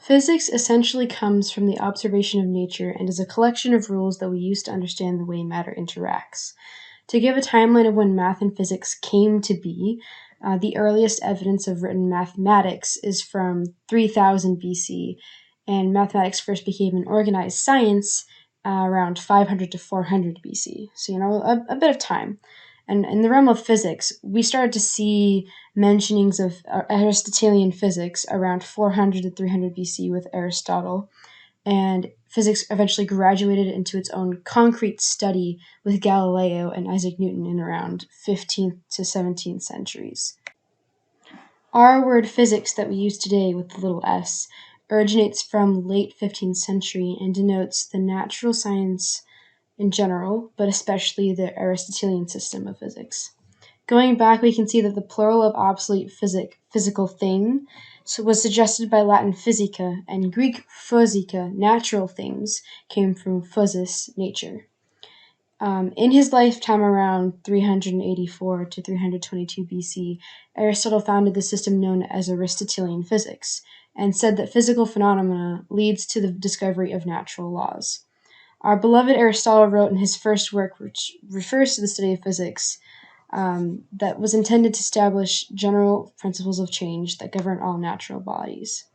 Physics essentially comes from the observation of nature and is a collection of rules that we use to understand the way matter interacts. To give a timeline of when math and physics came to be, the earliest evidence of written mathematics is from 3000 BC, and mathematics first became an organized science around 500 to 400 BC. So, a bit of time. And in the realm of physics, we started to see mentionings of Aristotelian physics around 400 to 300 BC with Aristotle, and physics eventually graduated into its own concrete study with Galileo and Isaac Newton in around 15th to 17th centuries. Our word physics that we use today with the little s originates from late 15th century and denotes the natural science in general, but especially the Aristotelian system of physics. Going back, we can see that the plural of obsolete physical thing was suggested by Latin physica, and Greek physica, natural things, came from physis, nature. In his lifetime around 384 to 322 BC, Aristotle founded the system known as Aristotelian physics, and said that physical phenomena leads to the discovery of natural laws. Our beloved Aristotle wrote in his first work, which refers to the study of physics, that was intended to establish general principles of change that govern all natural bodies.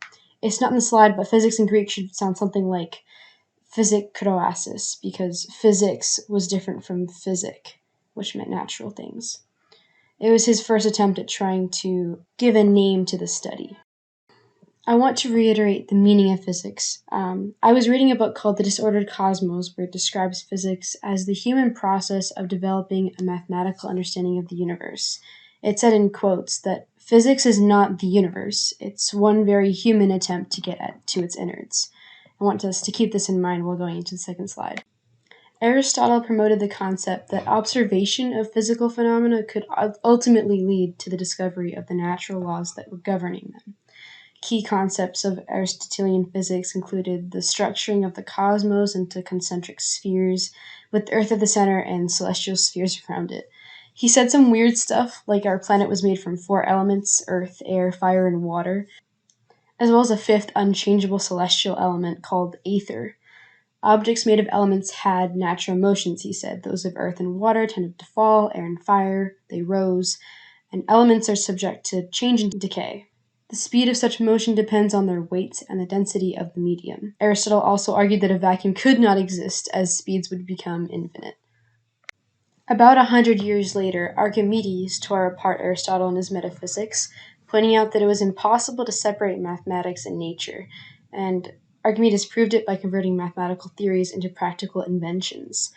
It's not in the slide, but physics in Greek should sound something like physik-kroasis, because physics was different from physic, which meant natural things. It was his first attempt at trying to give a name to the study. I want to reiterate the meaning of physics. I was reading a book called The Disordered Cosmos, where it describes physics as the human process of developing a mathematical understanding of the universe. It said in quotes that physics is not the universe, it's one very human attempt to get to its innards. I want us to keep this in mind while going into the second slide. Aristotle promoted the concept that observation of physical phenomena could ultimately lead to the discovery of the natural laws that were governing them. Key concepts of Aristotelian physics included the structuring of the cosmos into concentric spheres, with the Earth at the center and celestial spheres around it. He said some weird stuff, like our planet was made from 4 elements, earth, air, fire, and water, as well as a 5th unchangeable celestial element called aether. Objects made of elements had natural motions, he said. Those of earth and water tended to fall, air and fire, they rose, and elements are subject to change and decay. The speed of such motion depends on their weight and the density of the medium. Aristotle also argued that a vacuum could not exist, as speeds would become infinite. About 100 years later, Archimedes tore apart Aristotle and his metaphysics, pointing out that it was impossible to separate mathematics and nature, and Archimedes proved it by converting mathematical theories into practical inventions.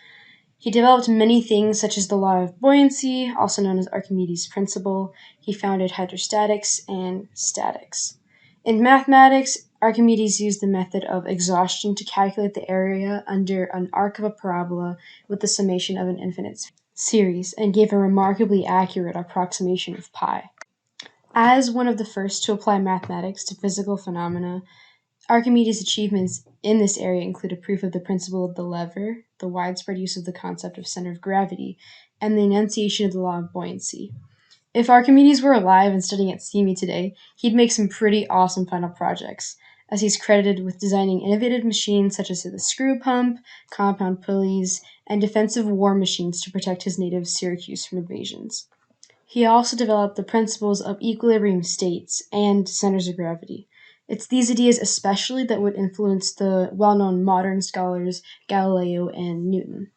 He developed many things such as the law of buoyancy, also known as Archimedes' principle. He founded hydrostatics and statics. In mathematics, Archimedes used the method of exhaustion to calculate the area under an arc of a parabola with the summation of an infinite series, and gave a remarkably accurate approximation of pi. As one of the first to apply mathematics to physical phenomena, Archimedes' achievements in this area include a proof of the principle of the lever, the widespread use of the concept of center of gravity, and the enunciation of the law of buoyancy. If Archimedes were alive and studying at CME today, he'd make some pretty awesome final projects, as he's credited with designing innovative machines such as the screw pump, compound pulleys, and defensive war machines to protect his native Syracuse from invasions. He also developed the principles of equilibrium states and centers of gravity. It's these ideas especially that would influence the well-known modern scholars Galileo and Newton.